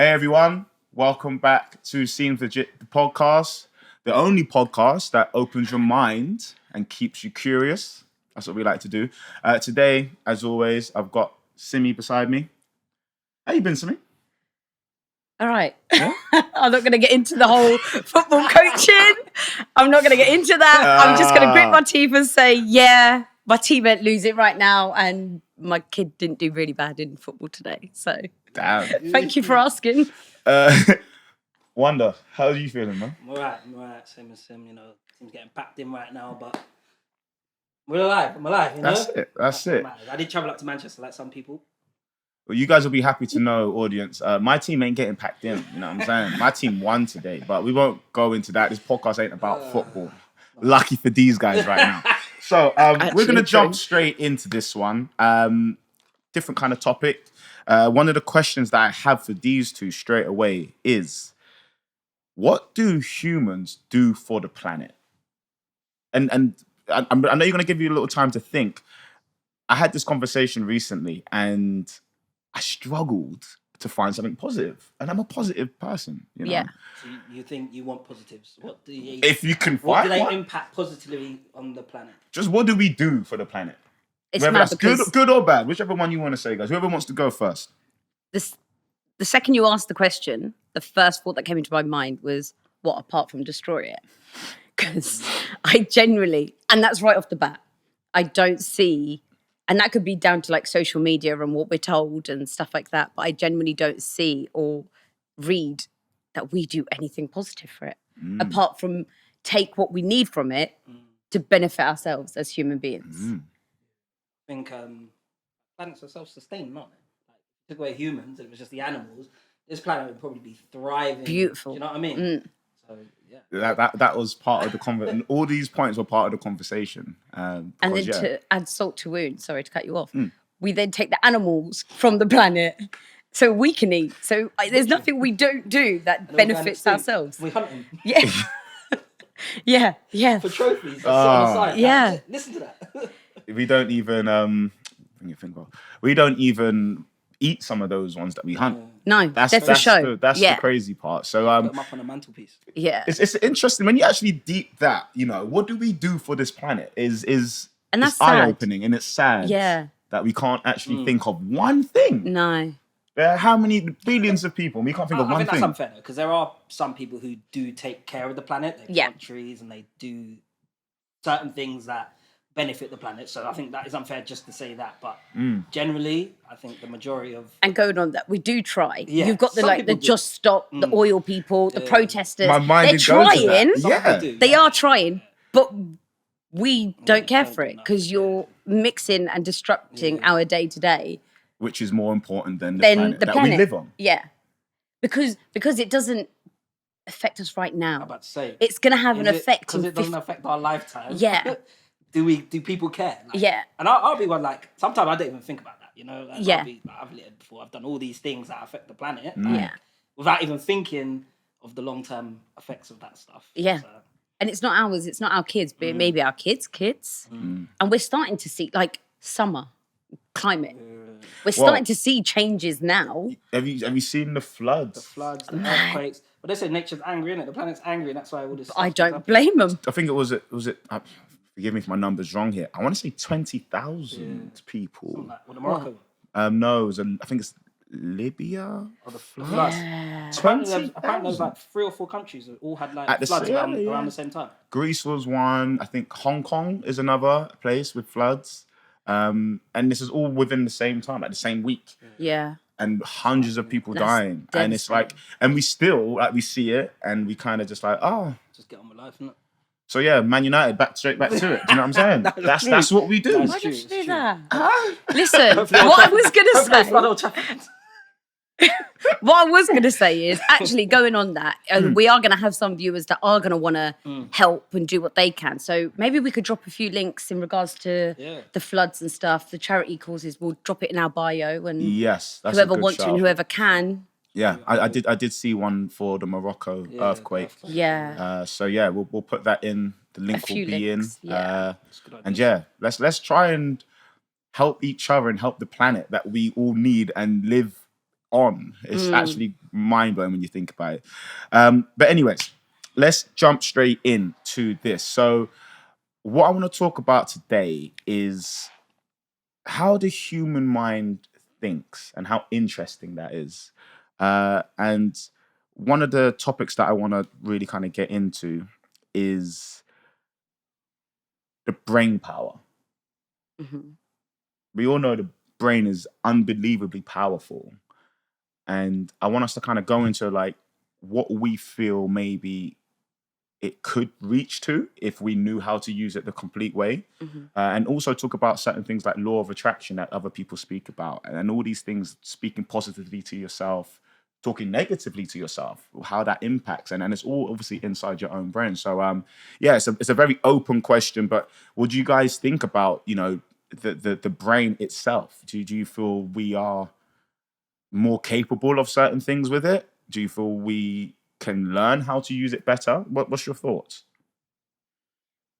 Hey everyone, welcome back to Seems Legit, the podcast, the only podcast that opens your mind and keeps you curious. That's what we like to do. Today, as always, I've got Simi beside me. How you been, Simi? All right. Yeah? I'm not going to get into the whole football coaching. I'm not going to get into that. I'm just going to grit my teeth and say, yeah, my team ain't losing right now, and my kid didn't do really bad in football today. So, thank you for asking. Wonder, how are you feeling, man? I'm all right. Same as Sim, Team's getting packed in right now, but we're alive. I'm alive, That's it. I did travel up to Manchester like some people. Well, you guys will be happy to know, audience, my team ain't getting packed in, you know what I'm saying? My team won today, but we won't go into that. This podcast ain't about football. Lucky for these guys right now. So we're going to jump straight into this one. Different kind of topic. One of the questions that I have for these two straight away is, what do humans do for the planet? And I know you're going to give you a little time to think. I had this conversation recently and I struggled to find something positive. And I'm a positive person, you know? Yeah. So you think you want positives? If you can what find do they one, impact positively on the planet? just what do we do for the planet? It's Whether mad that's because good or bad, whichever one you want to say, guys. Whoever wants to go first. the second you asked the question, the first thought that came into my mind was, what apart from destroy it? Because I generally, and that's right off the bat, I don't see, and that could be down to like social media and what we're told and stuff like that, but I genuinely don't see or read that we do anything positive for it, apart from take what we need from it to benefit ourselves as human beings. I think planets are self-sustained, not they? Like, if you took away humans and it was just the animals, this planet would probably be thriving. Beautiful. Do you know what I mean? So, yeah. That was part of the conversation. All these points were part of the conversation. And then to add salt to wound, sorry to cut you off, we then take the animals from the planet so we can eat. So there's nothing we don't do that benefits ourselves. We hunt them. Yeah. Yeah. For trophies. Sit on the side. Yeah. Like, listen to that. We don't even eat some of those ones that we hunt. No, that's the show. That's the crazy part. So put them up on a mantelpiece. Yeah. It's interesting when you actually deep that, what do we do for this planet is and that's eye-opening and it's sad. Yeah. That we can't actually think of one thing. No. There are how many billions of people? And we can't think of one thing. I think that's unfair, because there are some people who do take care of the planet. They plant trees and they do certain things that benefit the planet. So I think that is unfair just to say that. But generally, I think the majority of... And going on that, we do try. Yeah, you've got the Just Stop, the oil people, the protesters. My mind They're trying. Yeah. They are trying, but we don't care for it because you're mixing and disrupting our day-to-day. Which is more important than the planet that we live on. Yeah. Because it doesn't affect us right now. I'm about to say. It's going to have an effect. Because it doesn't affect our lifetime. Yeah. Do people care? Like, yeah. And I'll be one, like, sometimes I don't even think about that, Like, yeah. I've littered before. I've done all these things that affect the planet. Yeah. Without even thinking of the long-term effects of that stuff. Yeah. So. And it's not ours. It's not our kids, but maybe our kids. And we're starting to see, like, summer, climate. We're starting to see changes now. Have you seen the floods? The floods, the earthquakes. But they say nature's angry, innit? The planet's angry, and that's why all this stuff I don't blame them. I think it was forgive me if my number's wrong here. I want to say 20,000 people. Something like, with Morocco. No, I think it's Libya. Or the floods. Yeah. Apparently there's like 3 or 4 countries that all had like floods around the same time. Greece was one. I think Hong Kong is another place with floods. And this is all within the same time, like the same week. Yeah. And hundreds of people dying. And it's like, and we still, like, we see it and we kind of just like, just get on with life, innit? So yeah, Man United, straight back to it. Do you know what I'm saying? That's what we do. Why did you do that? Listen, what I was going to say... What I was going to say is, actually going on that, we are going to have some viewers that are going to want to help and do what they can. So maybe we could drop a few links in regards to the floods and stuff, the charity causes. We'll drop it in our bio, and yes, that's whoever wants to and whoever can. Yeah, I did see one for the Morocco earthquake. Yeah. So yeah, we'll put that in. The link will be links, in. And yeah, let's try and help each other and help the planet that we all need and live on. It's actually mind-blowing when you think about it. But anyways, let's jump straight into this. So what I want to talk about today is how the human mind thinks and how interesting that is. And one of the topics that I want to really kind of get into is the brain power. Mm-hmm. We all know the brain is unbelievably powerful. And I want us to kind of go into like what we feel maybe it could reach to if we knew how to use it the complete way. And also talk about certain things like law of attraction that other people speak about, and all these things, speaking positively to yourself, talking negatively to yourself, how that impacts, and it's all obviously inside your own brain. So yeah, it's a very open question, but what do you guys think about, you know, the brain itself? Do you feel we are more capable of certain things with it? Do you feel we can learn how to use it better? What's your thoughts?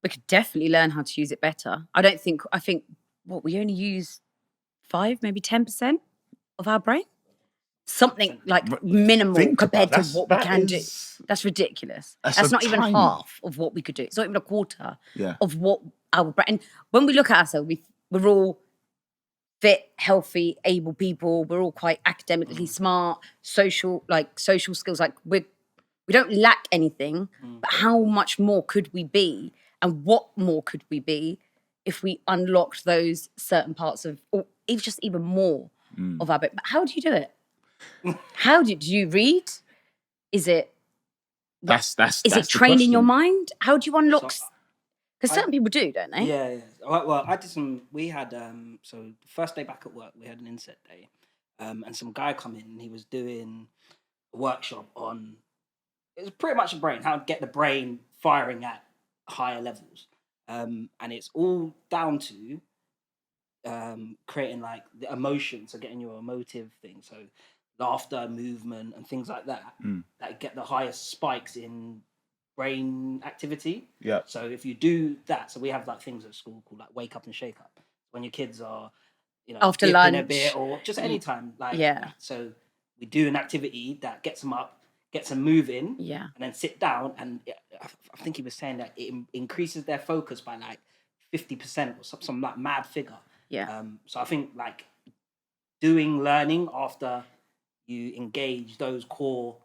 We could definitely learn how to use it better. I think what we only use 5, maybe 10% of our brain. Something like minimal Think compared to about what we that can is- do. That's ridiculous. That's That's so not even tiny. half of what we could do. It's not even a quarter Yeah. of what our brain. And when we look at ourselves, we're all fit, healthy, able people. We're all quite academically smart, social skills. Like we don't lack anything. But how much more could we be, and what more could we be if we unlocked those certain parts of, or even more of our brain? But how do you do it? Do you read? Is it That's is it the training your question. mind? How do you unlock? So, Because certain people do, don't they? Yeah. Well, I did some. We had so the first day back at work, we had an inset day, and some guy come in and he was doing a workshop on. It was pretty much a brain, how to get the brain firing at higher levels, and it's all down to creating like the emotion, so getting your emotive thing, so laughter, movement, and things like that, that get the highest spikes in brain activity. Yeah. So if you do that, so we have like things at school called like wake up and shake up, when your kids are, you know, After dipping a lunch. bit or just any time, like Yeah. that. So we do an activity that gets them up, gets them moving, Yeah. and then sit down. And I think he was saying that it increases their focus by like 50% or some like mad figure. Yeah. So I think like learning after you engage those core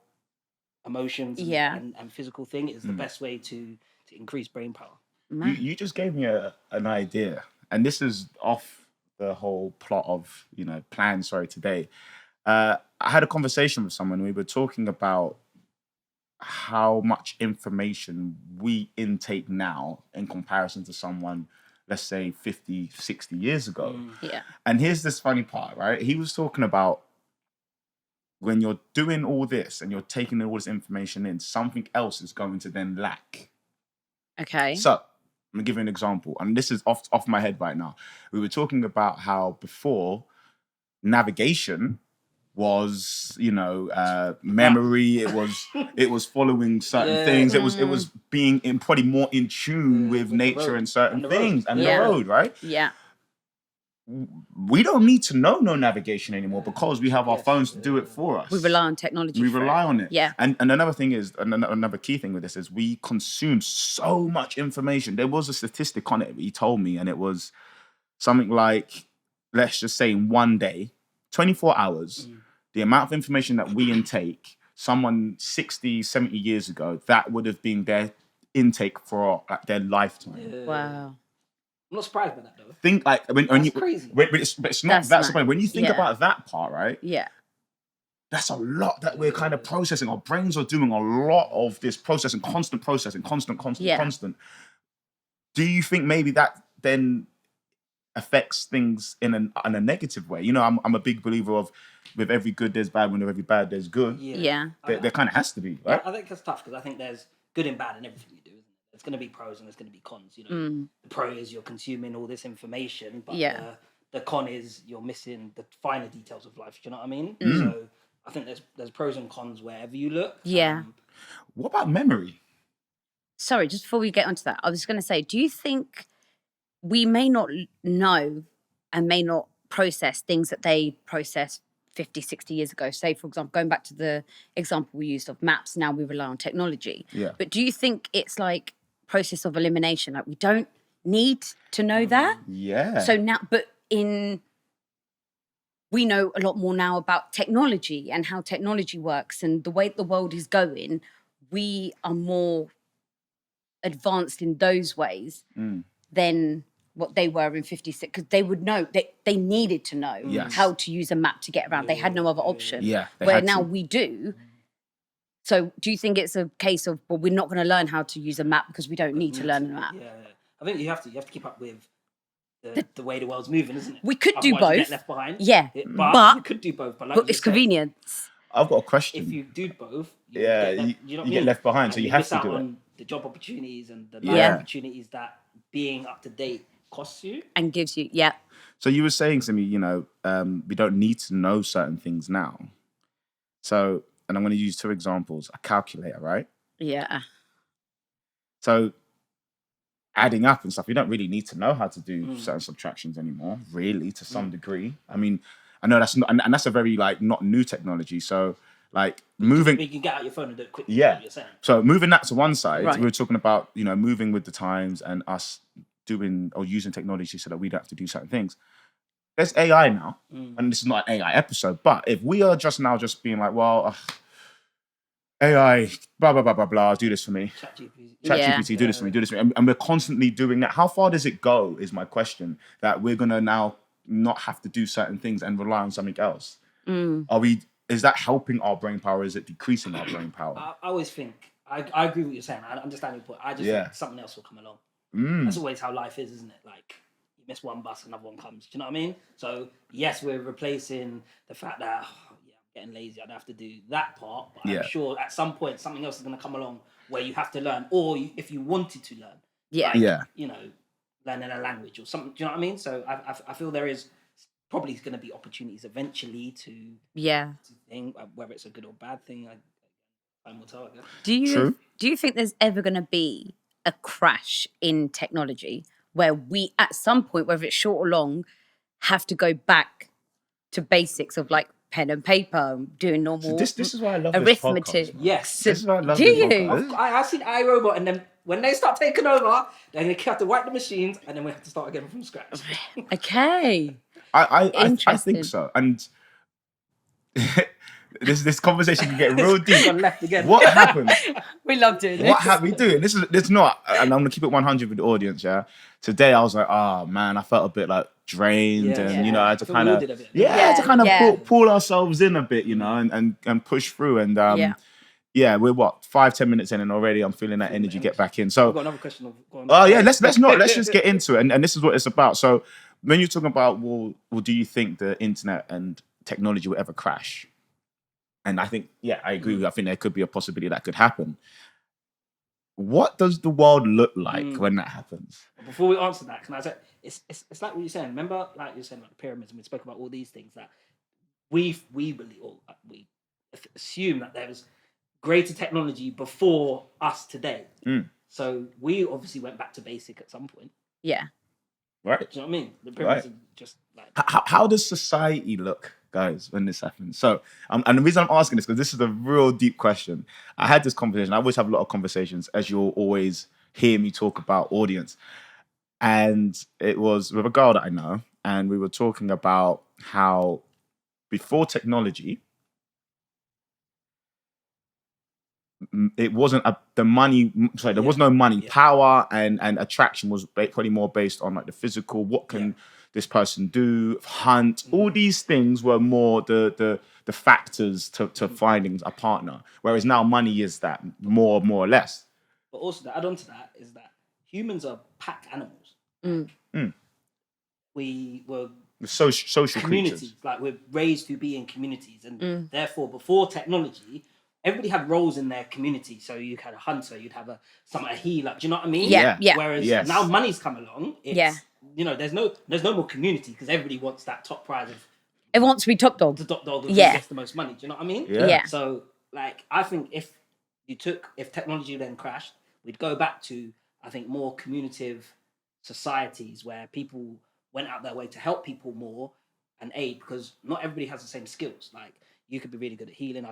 emotions and physical thing is the best way to increase brain power. You just gave me an idea, and this is off the whole plot of, you know, plan. Sorry, today. I had a conversation with someone. We were talking about how much information we intake now in comparison to someone, let's say 50, 60 years ago. Yeah. And here's this funny part, right? He was talking about when you're doing all this and you're taking all this information in, something else is going to then lack. Okay. So I'm gonna give you an example, and this is off my head right now. We were talking about how before navigation was, you know, memory. It was following certain things. It was being probably more in tune with nature and certain things and the road, right? Yeah. We don't need to know no navigation anymore because we have our phones to do it for us. We rely on technology. We rely on it. Yeah. And another thing is, another key thing with this is we consume so much information. There was a statistic on it that he told me, and it was something like, let's just say in one day, 24 hours, the amount of information that we intake, someone 60, 70 years ago, that would have been their intake for like their lifetime. Yeah. Wow. I'm not surprised by that though. Think like when That's you crazy. but it's not That's that's mad. the point. When you think Yeah. about that part, right? Yeah. That's a lot that we're kind of processing. Our brains are doing a lot of this processing, constant, Yeah. constant. Do you think maybe that then affects things in a negative way? You know, I'm a big believer of with every good there's bad, when with every bad there's good. Yeah. There kind of has to be, right? I think it's tough because I think there's good and bad in everything you do, isn't it? There's going to be pros and there's going to be cons. You know, the pro is you're consuming all this information, but the con is you're missing the finer details of life. Do you know what I mean? So I think there's pros and cons wherever you look. Yeah. What about memory? Sorry, just before we get onto that, I was going to say, do you think we may not know and may not process things that they process 50, 60 years ago. Say, for example, going back to the example we used of maps, now we rely on technology. Yeah. But do you think it's like process of elimination? Like we don't need to know that? Yeah. So now, but we know a lot more now about technology and how technology works and the way the world is going. We are more advanced in those ways than what they were in 56, because they would know, they needed to know how to use a map to get around. They had no other option. Yeah, where now we do. So do you think it's a case of, well, we're not going to learn how to use a map because we don't need to learn a map? Yeah. I think you have to keep up with the way the world's moving, isn't it? We could Otherwise do both. you get left behind. Yeah. But we could do both. But, like but it's convenience. I've got a question. If you do both, you get left behind, so you have to do it. miss out on the job opportunities and the life opportunities that being up to date costs you and gives you. So you were saying to me, we don't need to know certain things now. So, and I'm going to use 2 examples. A calculator, right? Yeah. So adding up and stuff, you don't really need to know how to do certain subtractions anymore, really, to some degree. I mean, I know that's not, and that's a very not new technology. So moving, you can get out your phone and do it quickly. Yeah. So moving that to one side, right. we were talking about moving with the times and us doing or using technology so that we don't have to do certain things. There's AI now, and this is not an AI episode, but if we are just being like, well, AI, blah, blah, blah, blah, blah, do this for me. ChatGPT, do this for me, do this for me. And we're constantly doing that. How far does it go is my question, that we're going to now not have to do certain things and rely on something else? Is that helping our brain power? Or is it decreasing our brain power? I always think, I agree with what you're saying. I understand your point. I just think something else will come along. That's always how life is, isn't it? Like, you miss one bus, another one comes. Do you know what I mean? So, yes, we're replacing the fact that, I'm getting lazy, I don't have to do that part. But I'm sure at some point, something else is going to come along where you have to learn, or if you wanted to learn. Learning a language or something. Do you know what I mean? So, I feel there is probably going to be opportunities eventually to think, whether it's a good or bad thing. Time will tell, I guess. Do you think there's ever going to be a crash in technology where we, at some point, whether it's short or long, have to go back to basics of pen and paper, doing normal this is why I love arithmetic? This podcast, yes. This is why I love Do this you? podcast. I seen iRobot, and then when they start taking over, they're going to have to wipe the machines, and then we have to start again from scratch. Okay. I think so. And this conversation can get real deep. Left again. What happened? We love doing this. What have we doing? This not, and I'm gonna keep it 100 with the audience. Yeah. Today I was like, oh man, I felt a bit drained, and I had to kind of, pull ourselves in a bit, and push through. And we're 5-10 minutes in, and already I'm feeling that energy get back in. So I've got another question. let's just get into it, and this is what it's about. So when you're talking about, well, do you think the internet and technology will ever crash? And I think, I agree. I think there could be a possibility that could happen. What does the world look like when that happens? Before we answer that, can I say, it's like what you're saying. Remember, like you're saying, the pyramids, and we spoke about all these things that we believe, or we assume that there was greater technology before us today. So we obviously went back to basic at some point. Yeah. Right. Do you know what I mean? The pyramids are just How does society look, guys, when this happens? So, and the reason I'm asking this, because this is a real deep question. I had this conversation. I always have a lot of conversations, as you'll always hear me talk about audience. And it was with a girl that I know, and we were talking about how before technology, it wasn't there was no money. Power and attraction was probably more based on the physical. What can this person do? Hunt. All these things were more the factors to finding a partner. Whereas now money is that more or less. But also to add on to that is that humans are pack animals. We were social communities. creatures. We're raised to be in communities, and therefore before technology, everybody had roles in their community. So you had a hunter, you'd have a healer. Do you know what I mean? Yeah. Whereas now money's come along. It's, there's no more community because everybody wants that top prize of. It wants to be top dog. The top dog who gets the most money. Do you know what I mean? Yeah. So I think if technology then crashed, we'd go back to, I think, more communicative societies where people went out their way to help people more, and aid, because not everybody has the same skills. Like, you could be really good at healing.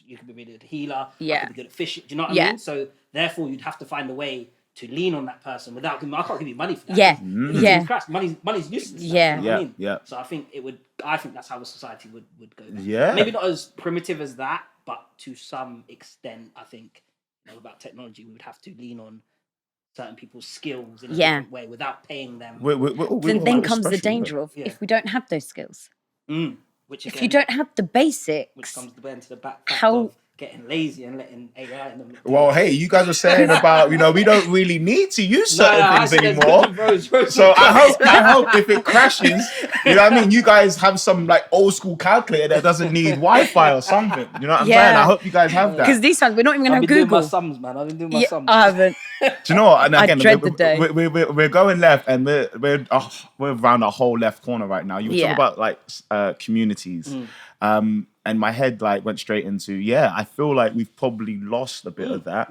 You could be really good at healer. I could be good at fishing. Do you know what I mean? So therefore, you'd have to find a way to lean on that person without giving. I can't give you money for that. Yeah. Christ, money's useless. Yeah. You know what I mean? Yeah. So I think I think that's how a society would go. Yeah. Maybe not as primitive as that, but to some extent, I think, about technology, we would have to lean on certain people's skills in a different way without paying them. Then comes the danger of if we don't have those skills. Which again, if you don't have the basics, which comes into the back of getting lazy and letting AI in them. Well, hey, you guys are saying about, we don't really need to use certain things anymore. So I hope if it crashes, you know what I mean, you guys have some like old school calculator that doesn't need Wi-Fi or something. You know what I'm saying? I hope you guys have that. Because these times we're not even going to have Google. I've been doing my sums. I haven't. Do you know what? And again, I dread the day. We're going left, and we're around a whole left corner right now. You were talking about like communities. And my head like went straight into, I feel like we've probably lost a bit of that.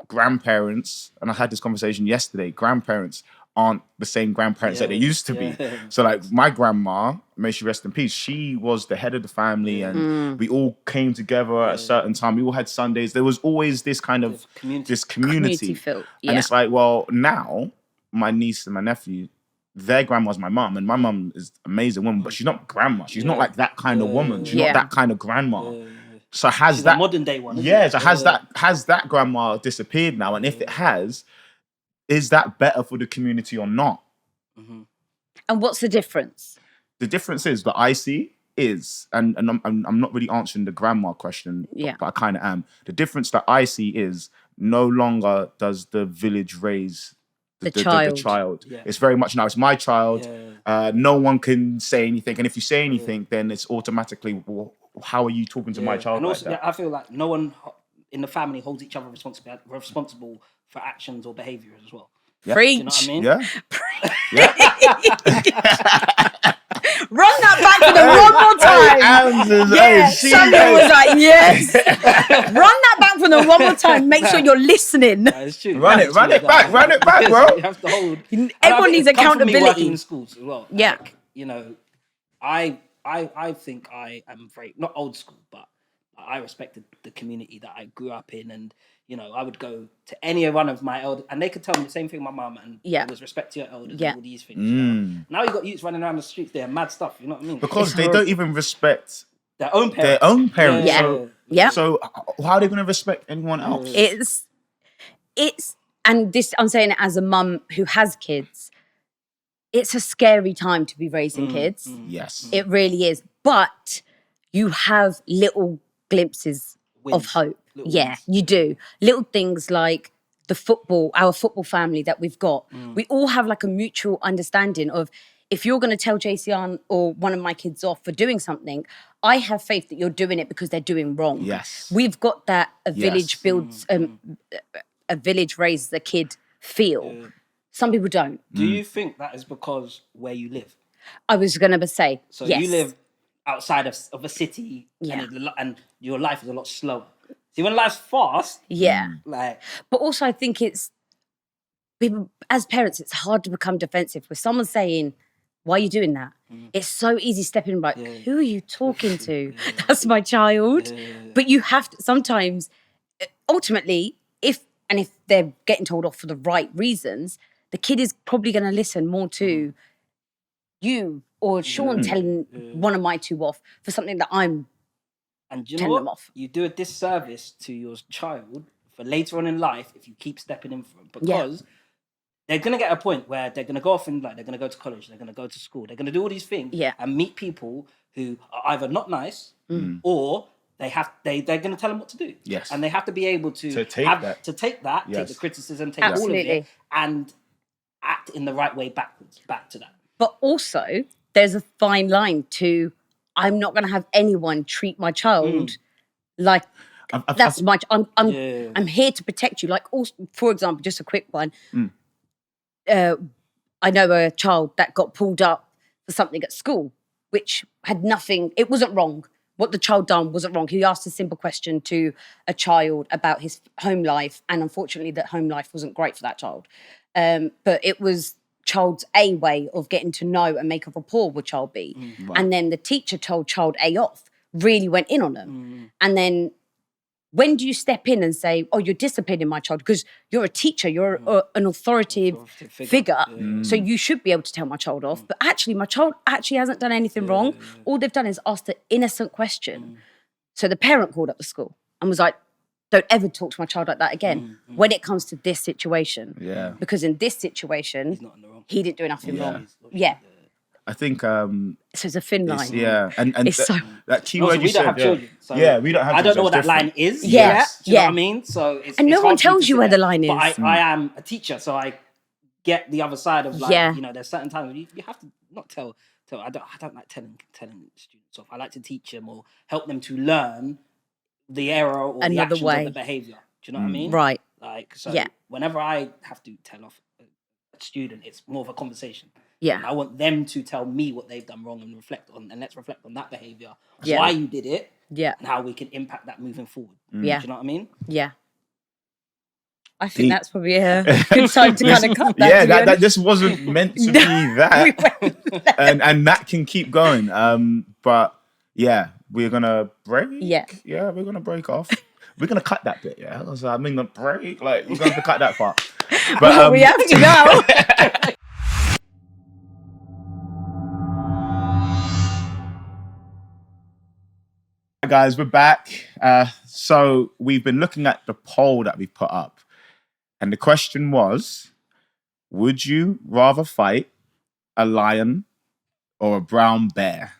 Grandparents, and I had this conversation yesterday, grandparents aren't the same grandparents that they used to be. So like my grandma, may she rest in peace, she was the head of the family and we all came together at a certain time. We all had Sundays. There was always this kind of this community feel. And it's like, well, now my niece and my nephew, their grandma's my mum, and my mum is an amazing woman, but she's not grandma. She's not like that kind of woman. She's not that kind of grandma. So she's that modern day one? So has that grandma disappeared now? And if it has, is that better for the community or not? And what's the difference? The difference is that I see is, and I'm not really answering the grandma question, but I kind of am. The difference that I see is no longer does the village raise the child. It's very much now it's my child. No one can say anything, and if you say anything, then it's automatically, well, how are you talking to my child? And also, I feel like no one in the family holds each other responsible for actions or behaviours as well. Preach. You know what I mean? Run that back for the one more time. Sandra was like, yes. Run that back for the one more time. Make sure you're lilistening. It's true. Run it back, bro. You have to hold. Everyone needs accountability. Working in schools as well. Yeah. Like, I think I am very, not old school, but I respected the community that I grew up in, and I would go to any one of my elders, and they could tell me the same thing my mum, and it was respect to your elders and all these things. Now you got youths running around the streets, they're mad stuff, you know what I mean? Because they don't even respect their own parents. So how are they going to respect anyone else? It's and this, I'm saying it as a mum who has kids, it's a scary time to be raising kids. Yes. It really is. But you have little glimpses of hope. Wins. You do. Little things like our football family that we've got. We all have like a mutual understanding of, if you're going to tell JCR or one of my kids off for doing something, I have faith that you're doing it because they're doing wrong. Yes. We've got that a village builds, a village raises a kid feel. Some people don't. Do you think that is because where you live? I was going to say, so you live outside of a city, and your life is a lot slower. See, when life's fast, but also I think it's people as parents, it's hard to become defensive with someone saying, "Why are you doing that?" It's so easy stepping back. Who are you talking to? That's my child. But you have to sometimes, ultimately, if they're getting told off for the right reasons, the kid is probably going to listen more to you or Sean telling one of my two off for something that I'm telling them off. You do a disservice to your child for later on in life if you keep stepping in for them, because they're going to get a point where they're going to go off and they're going to go to college, they're going to go to school, they're going to do all these things and meet people who are either not nice or they're going to tell them what to do. Yes. And they have to be able to take take the criticism, take all of it, and act in the right way back to that. But also, there's a fine line to, I'm not going to have anyone treat my child like that's my. I'm here to protect you. Like, also, for example, just a quick one. I know a child that got pulled up for something at school, which had nothing. It wasn't wrong. What the child done wasn't wrong. He asked a simple question to a child about his home life, and unfortunately, that home life wasn't great for that child. But it was child's A way of getting to know and make a rapport with child B. Right. And then the teacher told child A off, really went in on them. And then when do you step in and say, oh, you're disciplining my child? Because you're a teacher, you're an authoritative figure. So you should be able to tell my child off. But actually, my child actually hasn't done anything wrong. All they've done is asked an innocent question. So the parent called up the school and was like, don't ever talk to my child like that again when it comes to this situation. Yeah. Because in this situation, He's not in the wrong. he didn't do nothing wrong. Yeah. I think So it's a thin line. and It's so... that key Also, word you we said, don't have children. So we don't have. I don't know what that different. line is. Yeah, Do you know what I mean? So it's And no it's one hard for me tells to you sit where the there. line is. But I am a teacher, so I get the other side of like, you know, there's certain times you have to not tell. I don't like telling students off. I like to teach them or help them to learn the error or the Another actions way. of the behavior. Do you know what I mean? Right. Like, so Yeah. whenever I have to tell off a student, it's more of a conversation. Yeah. And I want them to tell me what they've done wrong and let's reflect on that behavior, Yeah. why you did it, Yeah. and how we can impact that moving forward. Yeah. Do you know what I mean? Yeah. I think Deep. that's probably a good time to kind of cut that. Yeah, to be that honest. just wasn't meant to be that, and that can keep going. But yeah, we're gonna break. Yeah. We're gonna break off. We're gonna cut that bit. Yeah, I mean the break. Like we're gonna have to cut that part. But we have to now. guys, we're back. So we've been looking at the poll that we put up, and the question was: would you rather fight a lion or a brown bear?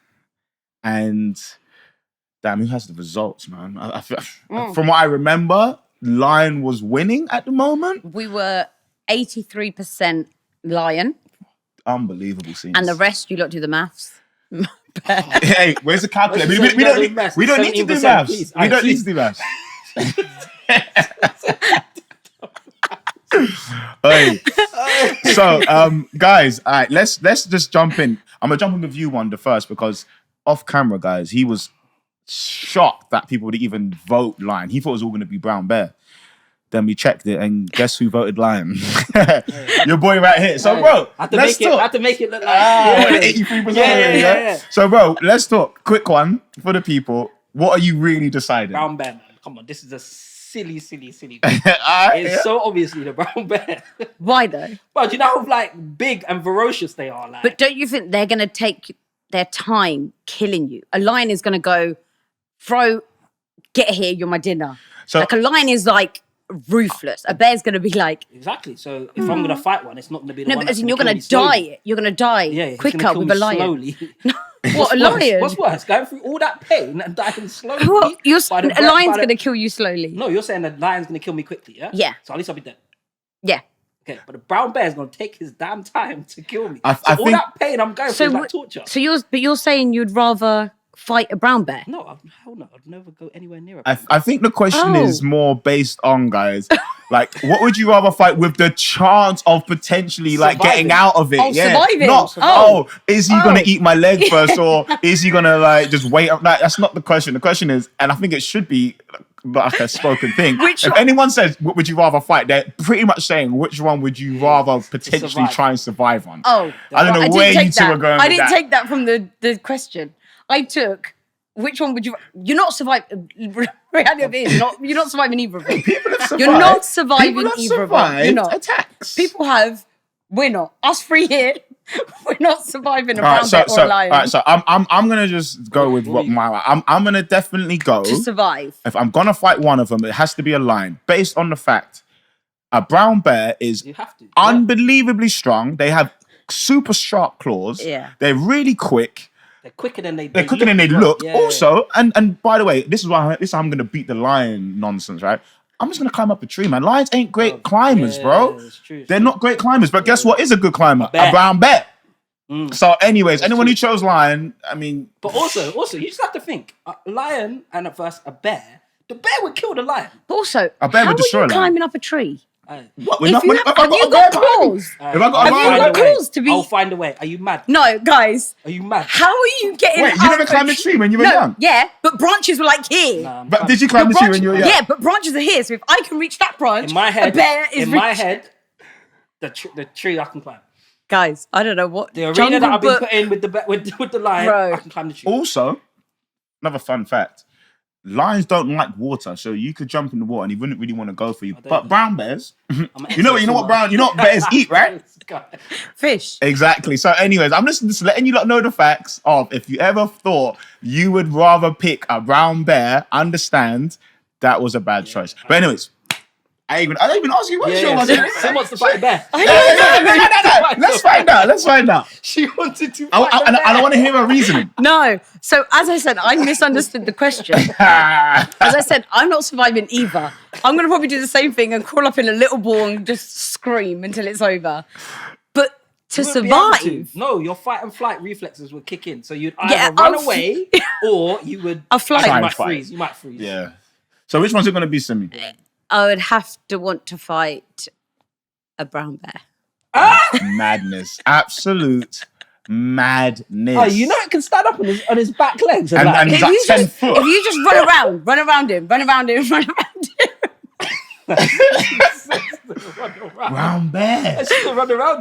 And damn, who has the results, man? From what I remember, lion was winning at the moment. We were 83% lion, Unbelievable scenes. and the rest, you lot do the maths. Hey, where's the calculator? Well, We don't need to do 17%, maths. please. We don't I need to do maths. Hey. So, guys, all right, let's just jump in. I'm gonna jump in with you one the first because off camera, guys, he was shocked that people would even vote lion. He thought it was all gonna be brown bear. Then we checked it, and guess who voted lion? Your boy right here. So, bro, I let's talk. have to make it look like 83%. Yeah. So, bro, let's talk. Quick one for the people. What are you really deciding? brown bear, man. Come on, this is a silly. Alright, It's so obviously the brown bear. Why though? But do you know how like big and ferocious they are? Like, But don't you think they're going to take their time killing you? A lion is going to go, get here, you're my dinner. So- like a lion is like ruthless. A bear's going to be like, exactly. So if I'm gonna fight one, it's not gonna be the no, one. but as that's in you're kill going me to die. slowly. You're going to die Yeah, he's quicker gonna kill with me a lion. slowly. What, a lion? What's worse? Going through all that pain and dying slowly. Well, by the a breath- lion's by the- going to kill you slowly. No, you're saying the lion's gonna kill me quickly, yeah? Yeah. So at least I'll be dead. Yeah. Okay, but the brown bear's gonna take his damn time to kill me. I So all think- that pain I'm going through is like what- torture. So you're saying you'd rather fight a brown bear? No, hell no, I'd never go anywhere near a I think the question Oh. is more based on, guys, like, what would you rather fight with the chance of potentially, like, Surviving. getting out of it? Oh, surviving. Not, Oh. is he going to eat my leg first or is he going to, like, just wait up? Like, that's not the question. The question is, and I think it should be like a spoken thing. If anyone says, what would you rather fight? They're pretty much saying, which one would you rather potentially survive. try and survive on? Oh, I don't know didn't where take you two that. are going I with didn't that. take that from the question. I took which one would you? You're not surviving. Reality of it is you're not surviving either of them. People have survived. You're not surviving People have either of them. You're survived not. attacks. People have. We're not. Us three here. We're not surviving a All brown bear or a lion all right, so I'm gonna just go with what I'm gonna definitely go. to survive. If I'm gonna fight one of them, it has to be a lion, based on the fact a brown bear is You have to. unbelievably strong. They have super sharp claws. Yeah. They're really quick. They're quicker than they. They're quicker than they look. Yeah, Also, and by the way, this is how I'm gonna beat the lion nonsense, right? I'm just gonna climb up a tree, man. Lions ain't great climbers, bro. it's true, it's They're true. not great climbers, but guess what is a good climber? bear. A brown bear. So, anyways, anyone true. who chose lion, I mean, But also, you just have to think: a lion and a bear. The bear would kill the lion. Also, A bear how would are destroy a you lion. climbing up a tree? what? If you have you got claws? If I got a Have you lion, got claws to be? I'll find a way. Are you mad? No, guys. Are you mad? How are you getting? Wait, you up never climbed a tree when you were no, young? Yeah, but branches were like here. But did you climb the tree when you were young? Yeah, but branches are here. So if I can reach that branch, In my head, a bear is in my head, the tree I can climb. Guys, I don't know what The arena Jungle that I've been Book. put in with the lion, Bro. I can climb the tree. Also, another fun fact. Lions don't like water, so you could jump in the water and he wouldn't really want to go for you. But brown bears, you know what bears eat, right? Fish. Exactly. So anyways, I'm just letting you lot know the facts of if you ever thought you would rather pick a brown bear, understand that was a bad choice. But anyways, I didn't even ask you what show was it. Sim wants to fight a bear. No. Let's find out. She wanted to fight a bear. I don't want to hear her reasoning. No. So as I said, I misunderstood the question. As I said, I'm not surviving either. I'm going to probably do the same thing and crawl up in a little ball and just scream until it's over. But to survive... No, your fight and flight reflexes would kick in. So you'd either run away or you would... I'll fly. You might freeze. Yeah. So which one's it going to be, Simi? I would have to want to fight a brown bear. Madness. Absolute madness. Oh, you know it can stand up on his back legs. And he's like 10 foot. If you just run around him. Brown bear. Run around him.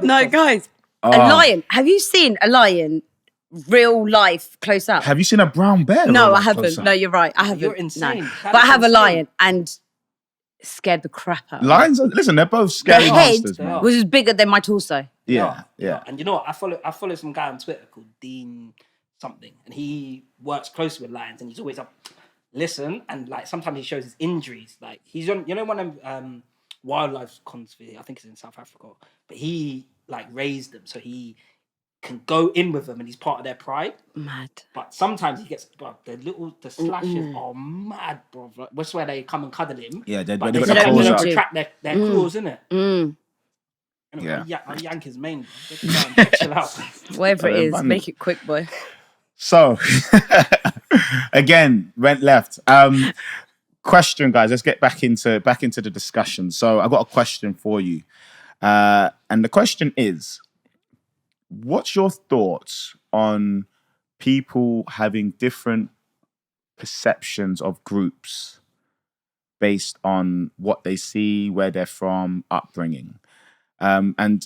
No, guys. A lion. Have you seen a lion real life close up? Have you seen a brown bear? No, I haven't. No, you're right. I haven't. You're insane. No. But I have a lion and scared the crap out of me. Lions, listen, they're both scary The head monsters, man. was bigger than my torso. Yeah. And you know what? I follow some guy on Twitter called Dean something, and he works closely with lions, and he's always up. Listen, and like sometimes he shows his injuries. Like he's on, one of wildlife conservation. I think it's in South Africa, but he like raised them, so he can go in with them, and he's part of their pride. Mad. But sometimes he gets, bro, the slashes are mad, bro. Like, that's where they come and cuddle him. Yeah, they've but got they the claws don't out. retract their claws, innit? Yeah. I yank his mane. Chill out. Whatever it is, make it quick, boy. So, again, went left. Question, guys. Let's get back into the discussion. So, I got a question for you, and the question is: what's your thoughts on people having different perceptions of groups based on what they see, where they're from, upbringing? And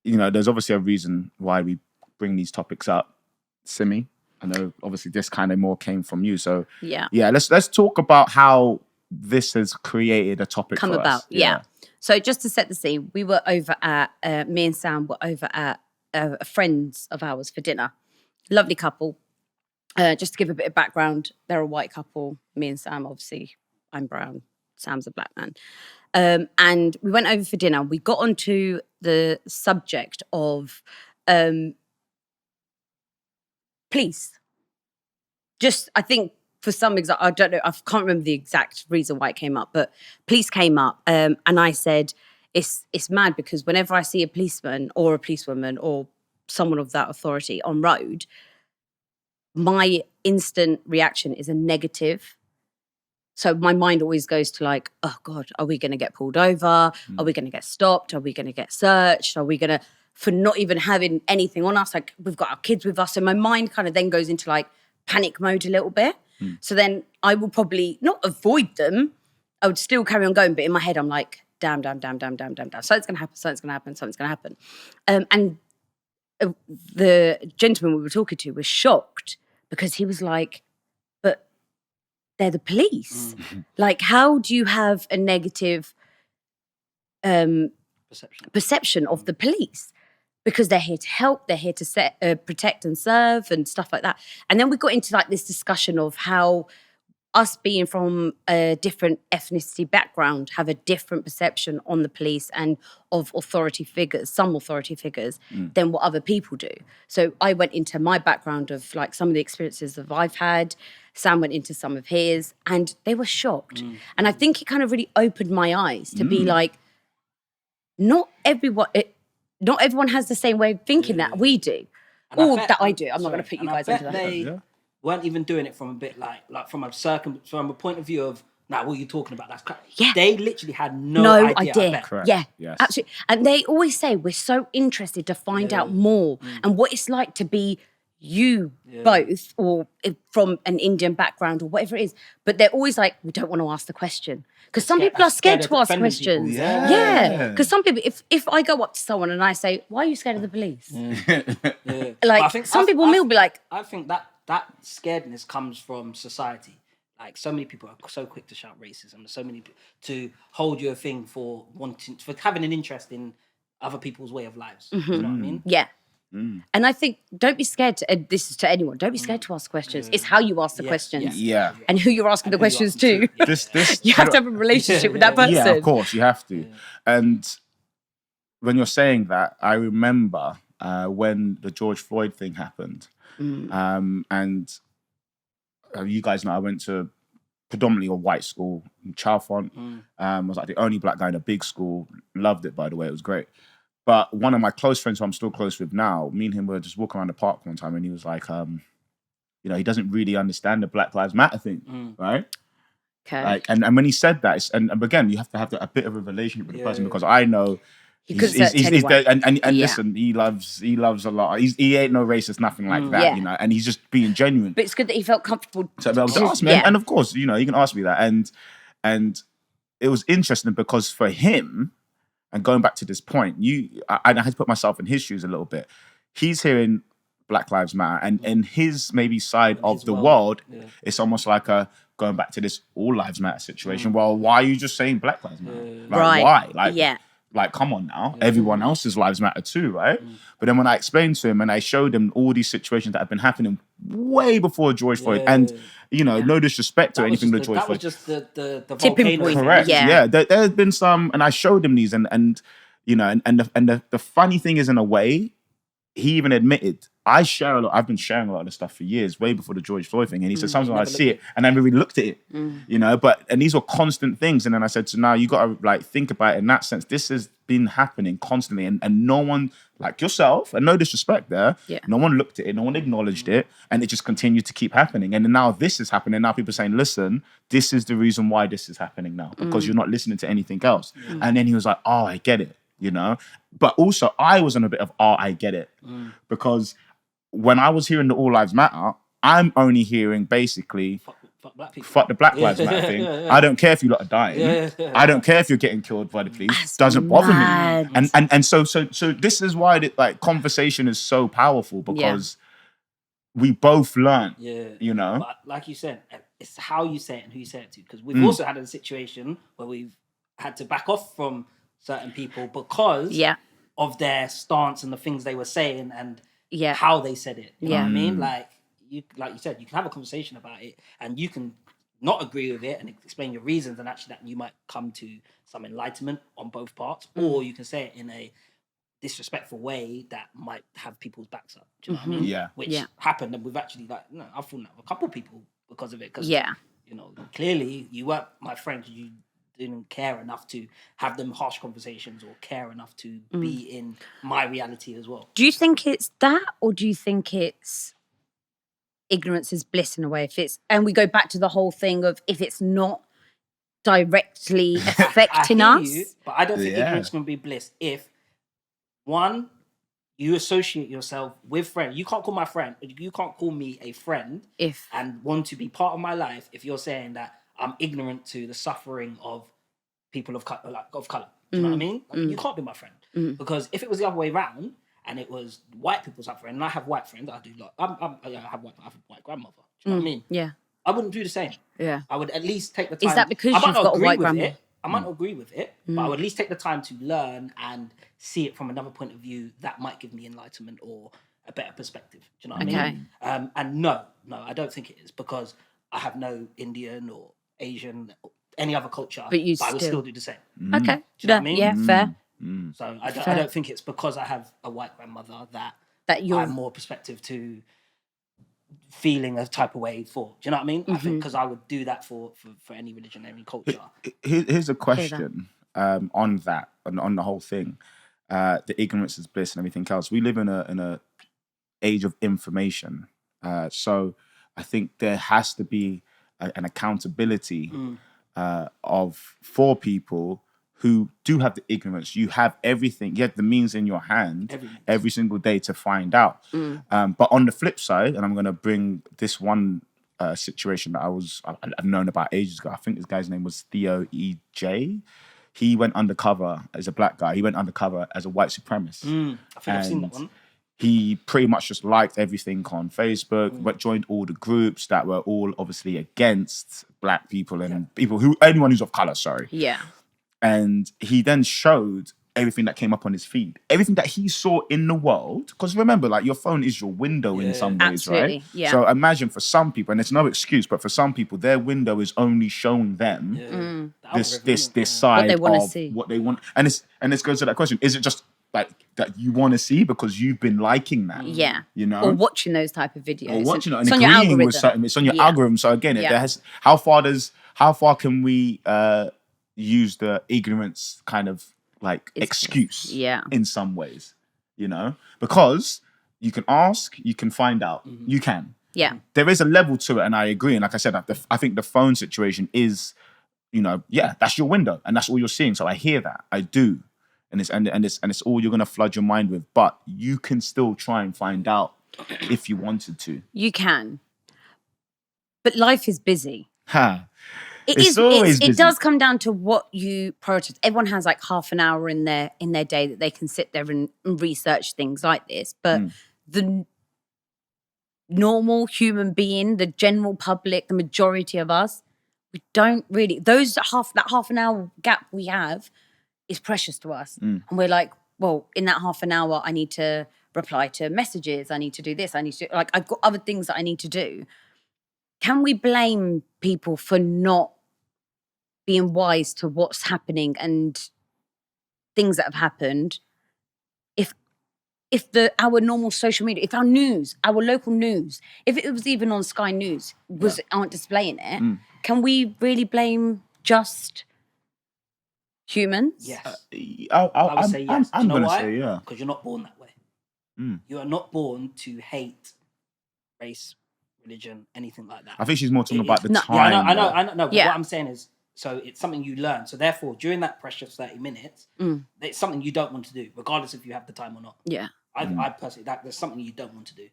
there's obviously a reason why we bring these topics up. Simi, I know obviously this kind of more came from you. So yeah, let's talk about how this has created a topic come for about. us. Yeah. So just to set the scene, we were over at me and Sam were over at friends of ours for dinner. Lovely couple. Just to give a bit of background, they're a white couple. Me and Sam, obviously, I'm brown. Sam's a black man. And we went over for dinner. We got onto the subject of police. Just, I think, for some I don't know, I can't remember the exact reason why it came up, but police came up, and I said, it's mad because whenever I see a policeman or a policewoman or someone of that authority on road, my instant reaction is a negative. So my mind always goes to like, oh God, are we going to get pulled over? Are we going to get stopped? Are we going to get searched? Are we going to, for not even having anything on us? Like we've got our kids with us. So my mind kind of then goes into like panic mode a little bit. So then I will probably not avoid them. I would still carry on going. But in my head, I'm like, damn. Something's going to happen. And the gentleman we were talking to was shocked because he was like, but they're the police. Like, how do you have a negative perception of the police? Because they're here to help, they're here to protect and serve and stuff like that. And then we got into like this discussion of how us being from a different ethnicity background have a different perception on the police and of authority figures, some authority figures, than what other people do. So I went into my background of like some of the experiences that I've had. Sam went into some of his, and they were shocked. And I think it kind of really opened my eyes to be like, not everyone has the same way of thinking that we do, or that I do. I'm not going to put you guys into that. They weren't even doing it from a bit like from a point of view of, what are you talking about? That's crap. Yeah. They literally had no idea. Correct. Yeah, yes. Absolutely. And they always say we're so interested to find out more and what it's like to be you both, or from an Indian background or whatever it is, but they're always like, we don't want to ask the question. Because some people are scared to ask questions. People. Yeah. Because some people, if I go up to someone and I say, why are you scared of the police? Like, some people will be like... I think that scaredness comes from society. Like, so many people are so quick to shout racism. So many people to hold you a thing for having an interest in other people's way of lives. You know what I mean? Yeah. And I think, don't be scared to, this is to anyone, don't be scared to ask questions. It's how you ask the questions. Yeah. And who you're asking the questions to. This You have to have a relationship with that person. Yeah, of course, you have to. And when you're saying that, I remember when the George Floyd thing happened. And you guys know I went to predominantly a white school in Chalfont. I was like the only black guy in a big school. Loved it, by the way. It was great. But one of my close friends who I'm still close with now, me and him were just walking around the park one time and he was like, he doesn't really understand the Black Lives Matter thing, right? Okay. Like, and when he said that, and again, you have to have a bit of a relationship with the person because I know he's there, and listen, he loves a lot. He ain't no racist, nothing like that, and he's just being genuine. But it's good that he felt comfortable to be able to ask me, and of course, you can ask me that, and it was interesting because for him. And going back to this point, I had to put myself in his shoes a little bit. He's hearing Black Lives Matter, and in his maybe side of the world, it's almost like going back to this all lives matter situation. Well, why are you just saying Black Lives Matter? Why? Like, come on now. Everyone else's lives matter too, right? But then when I explained to him and I showed him all these situations that have been happening way before George Floyd, and no disrespect or anything to George Floyd. That was just the tipping point. Correct. Yeah. There's been some, and I showed him these, and the funny thing is, in a way, he even admitted I've been sharing a lot of this stuff for years, way before the George Floyd thing. And he said, sometimes I see it and I never really looked at it, and these were constant things. And then I said, so now you got to think about it in that sense. This has been happening constantly and no one, like yourself, and no disrespect there, no one looked at it, no one acknowledged it, and it just continued to keep happening. And now this is happening. Now people are saying, listen, this is the reason why this is happening now, because you're not listening to anything else. And then he was like, oh, I get it, But also I was on a bit of, oh, I get it. Because when I was hearing the All Lives Matter, I'm only hearing basically fuck the Black Lives Matter thing. I don't care if you lot are dying. I don't care if you're getting killed by the police. Doesn't bother me. And so this is why the conversation is so powerful, because we both learn. But like you said, it's how you say it and who you say it to. Because we've also had a situation where we've had to back off from certain people because of their stance and the things they were saying and how they said it. You know what I mean? Like you said, you can have a conversation about it and you can not agree with it and explain your reasons, and actually that you might come to some enlightenment on both parts, or you can say it in a disrespectful way that might have people's backs up. Do you know what I mean? Yeah. Which happened, and we've actually I've fallen out with a couple of people because of it. Because clearly you weren't my friend. You didn't care enough to have them harsh conversations or care enough to be in my reality as well. Do you think it's that, or do you think it's ignorance is bliss in a way? And we go back to the whole thing of if it's not directly affecting us. But I don't think ignorance can be bliss if, one, you associate yourself with friends. You can't call my friend, you can't call me a friend and want to be part of my life if you're saying that I'm ignorant to the suffering of people of color. Do you know what I mean? You can't be my friend. Because if it was the other way around and it was white people suffering, and I have white friends, I do I have a white grandmother. Do you know what I mean? Yeah. I wouldn't do the same. Yeah. I would at least take the time. Is that because you've got a white grandmother? I might not agree with it, but I would at least take the time to learn and see it from another point of view that might give me enlightenment or a better perspective. Do you know what I mean? And no, I don't think it is, because I have no Indian or Asian, any other culture, but I would still do the same. Okay. Do you know what I mean? Yeah, fair. So I don't think it's because I have a white grandmother that I have more perspective to feeling a type of way for. Do you know what I mean? I think because I would do that for any religion, any culture. Here's a question on that, on the whole thing. The ignorance is bliss and everything else. We live in a age of information. So I think there has to be an accountability for people who do have the ignorance. You have everything. You have the means in your hand every single day to find out. But on the flip side, and I'm going to bring this one situation that I've known about ages ago. I think this guy's name was Theo E.J. He went undercover as a black guy. He went undercover as a white supremacist. I think I've seen that one. He pretty much just liked everything on Facebook, but joined all the groups that were all obviously against black people and anyone who's of color, sorry. Yeah. And he then showed everything that came up on his feed, everything that he saw in the world. Because remember, like, your phone is your window in some ways, absolutely, right? Yeah. So imagine for some people, and it's no excuse, but for some people, their window is only showing them this side of what they want. And this goes to that question: is it just like that you want to see because you've been liking that? Yeah. You know, or watching those type of videos, or watching it and agreeing with certain. It's on your algorithm. So again, if there has, how far can we use the ignorance kind of like excuse in some ways, you know, because you can ask, you can find out, you can. Yeah. There is a level to it, and I agree. And like I said, I think the phone situation is, you know, that's your window, and that's all you're seeing. So I hear that, I do, and it's all you're gonna flood your mind with. But you can still try and find out if you wanted to. You can, but life is busy. It does come down to what you prioritize. Everyone has like half an hour in their day that they can sit there and research things like this. But the normal human being, the general public, the majority of us, we don't really. That half an hour gap we have is precious to us, and we're like, well, in that half an hour, I need to reply to messages. I need to do this. I need to I've got other things that I need to do. Can we blame people for not being wise to what's happening and things that have happened? If our normal social media, if our news, our local news, if it was even on Sky News, aren't displaying it, can we really blame just humans? Yes. I would say yes. I'm going to say yeah. Because you're not born that way. You are not born to hate race, religion, anything like that. I think she's more talking about the time. Yeah, I know. No, what I'm saying is, so it's something you learn. So therefore, during that precious 30 minutes, it's something you don't want to do, regardless if you have the time or not. Yeah. I personally, there's something you don't want to do.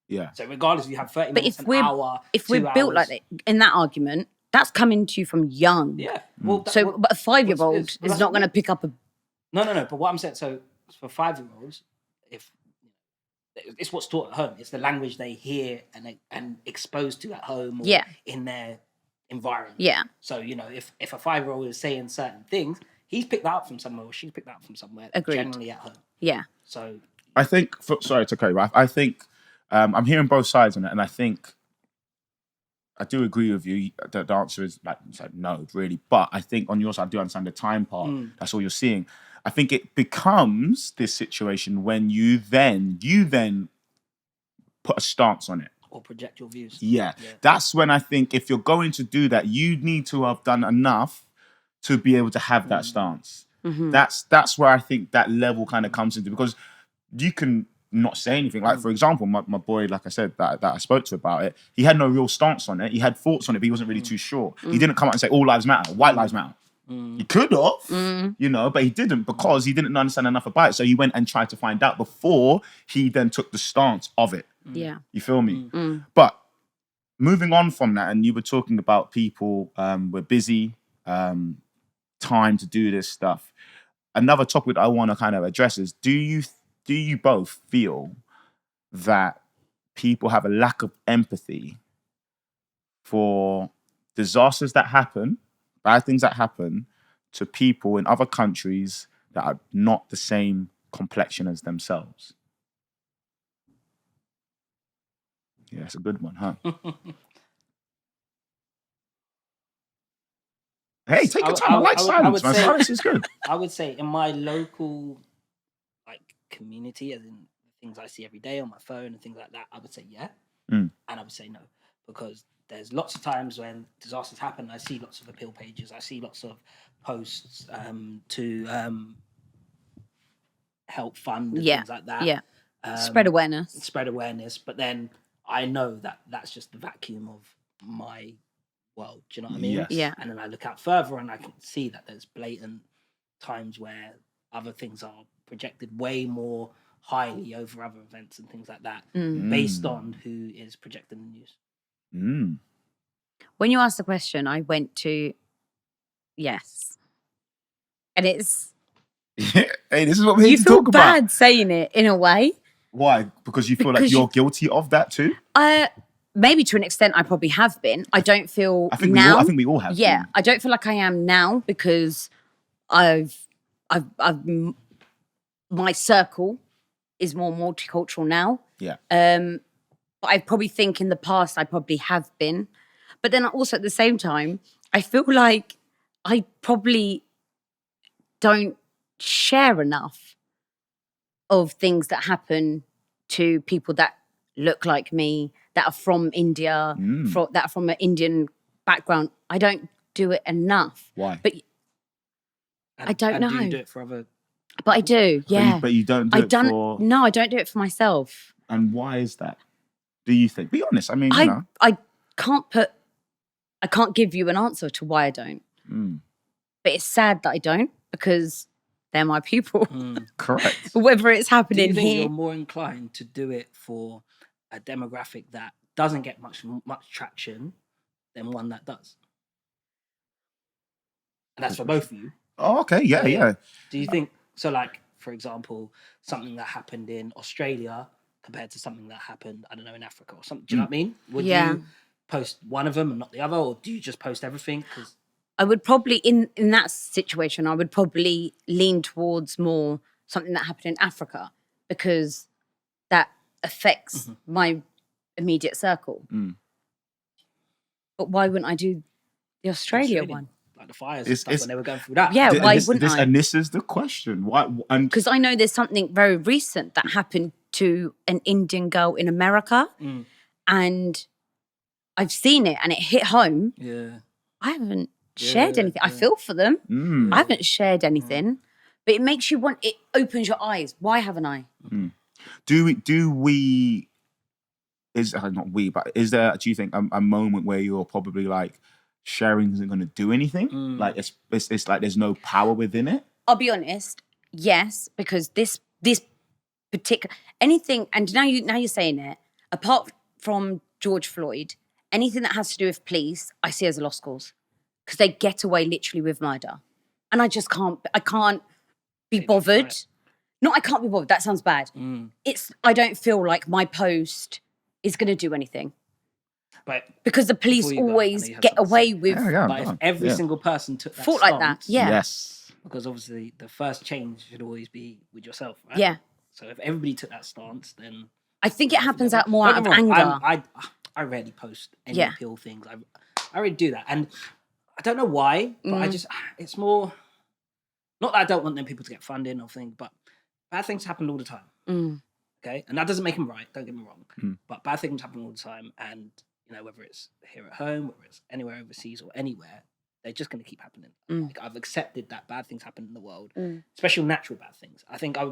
Yeah. So regardless if you have 30 minutes, an hour, if we're built like that, in that argument, that's coming to you from young. Yeah. But a 5-year-old is not going to pick up a... No. But what I'm saying, so for 5-year-olds, if it's what's taught at home, it's the language they hear and exposed to at home or in their environment. Yeah. So, you know, if a 5-year-old is saying certain things, he's picked that up from somewhere or she's picked that up from somewhere. Agreed. Generally at home. Yeah. So I think, sorry to cut you off, I think I'm hearing both sides on it, and I think I do agree with you. The answer is like no, really. But I think on your side, I do understand the time part. That's all you're seeing. I think it becomes this situation when you then put a stance on it. Or project your views. Yeah. That's when I think if you're going to do that, you need to have done enough to be able to have that stance. That's where I think that level kind of comes into, because you can not say anything. Like, for example, my boy, like I said, that I spoke to about it, he had no real stance on it. He had thoughts on it, but he wasn't really too sure. He didn't come out and say all lives matter, white lives matter. He could have, you know, but he didn't, because he didn't understand enough about it. So he went and tried to find out before he then took the stance of it. Yeah. You feel me? But moving on from that, and you were talking about people were busy, time to do this stuff. Another topic I want to kind of address is, do you both feel that people have a lack of empathy for disasters that happen, bad things that happen to people in other countries that are not the same complexion as themselves? Yeah, it's a good one, huh? Hey, take your time. I like silence, man. Silence is good. I would say in my local community, as in things I see every day on my phone and things like that, I would say yeah. And I would say no, because there's lots of times when disasters happen, I see lots of appeal pages, I see lots of posts to help fund and things like that. Yeah. Spread awareness. But then I know that that's just the vacuum of my world. Do you know what I mean? Yes. Yeah. And then I look out further and I can see that there's blatant times where other things are projected way more highly over other events and things like that, based on who is projecting the news. When you asked the question, I went to yes, and it's hey, this is what we're here you to feel talk about. bad saying it in a way. Why? Because you feel like Because you're guilty of that too. Maybe to an extent, I probably have been. I don't feel I think now. I think we all have. Yeah, been. I don't feel like I am now because I've my circle is more multicultural now. Yeah. But I probably think in the past I probably have been. But then also at the same time, I feel like I probably don't share enough of things that happen to people that look like me, that are from India, that are from an Indian background. I don't do it enough. Why? But I don't know. Do you do it for other? But I do, yeah. But you don't do it for... No, I don't do it for myself. And why is that? Do you think? Be honest. I mean, I can't give you an answer to why I don't. But it's sad that I don't because they're my people. Correct. Whether it's happening do you think here. You're more inclined to do it for a demographic that doesn't get much traction than one that does? And that's for both of you. Oh, okay. Yeah. Do you think so? Like, for example, something that happened in Australia compared to something that happened, I don't know, in Africa or something. Do you know what I mean? Would you post one of them and not the other, or do you just post everything? Because I would probably, in that situation, I would probably lean towards more something that happened in Africa because that affects my immediate circle. But why wouldn't I do the Australia one? Like the fires and stuff when they were going through that. Yeah, why wouldn't I? And this is the question. Why? Because I know there's something very recent that happened to an Indian girl in America, and I've seen it and it hit home. Yeah. I haven't shared anything. I feel for them. I haven't shared anything, but it makes you want. It opens your eyes. Why haven't I? Do we? Is not we, but is there? Do you think a moment where you're probably like sharing isn't going to do anything? Like it's like there's no power within it. I'll be honest. Yes, because this particular anything, and now you're saying it. Apart from George Floyd, anything that has to do with police, I see as a lost cause because they get away literally with murder, and I just can't. I can't be bothered. Right. No, I can't be bothered. That sounds bad. I don't feel like my post is going to do anything. But because the police always get away with. But if every single person took that thought stance, like that, yes. Because obviously the first change should always be with yourself, right? Yeah. So if everybody took that stance, then I think it happens out of anger. I rarely post any appeal things. I really do that, and I don't know why, but it's more not that I don't want them people to get funding or things, but bad things happen all the time. Okay, and that doesn't make them right. Don't get me wrong, but bad things happen all the time, and you know whether it's here at home, whether it's anywhere overseas or anywhere, they're just going to keep happening. Like, I've accepted that bad things happen in the world, especially natural bad things. I think I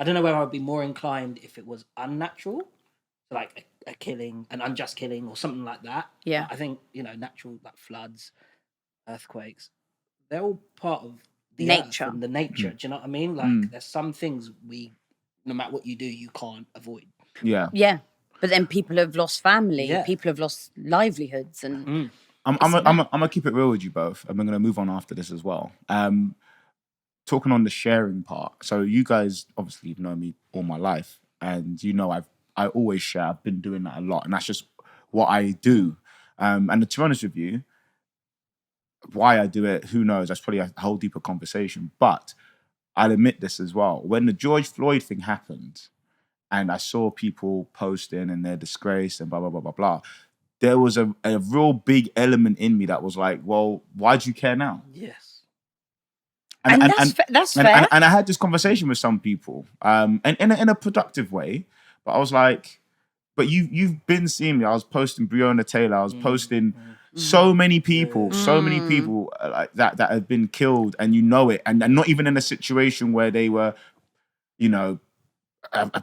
don't know whether I would be more inclined if it was unnatural, like a killing, an unjust killing, or something like that. Yeah, but I think natural like floods, earthquakes, they're all part of the nature and the nature. Do you know what I mean? Like there's some things no matter what you do, you can't avoid. Yeah. Yeah. But then people have lost family, people have lost livelihoods, and I'm gonna keep it real with you both, and we're gonna move on after this as well. Talking on the sharing part. So you guys obviously you've known me all my life, and I always share. I've been doing that a lot, and that's just what I do. And to be honest with you, why I do it, who knows? That's probably a whole deeper conversation. But I'll admit this as well. When the George Floyd thing happened, and I saw people posting and their disgrace and blah, blah, blah, blah, blah, there was a real big element in me that was like, well, why do you care now? Yes. And that's fair. And I had this conversation with some people, and in a productive way, but I was like, but you've been seeing me. I was posting Breonna Taylor. I was posting so many people like that have been killed, and it, and not even in a situation where they were,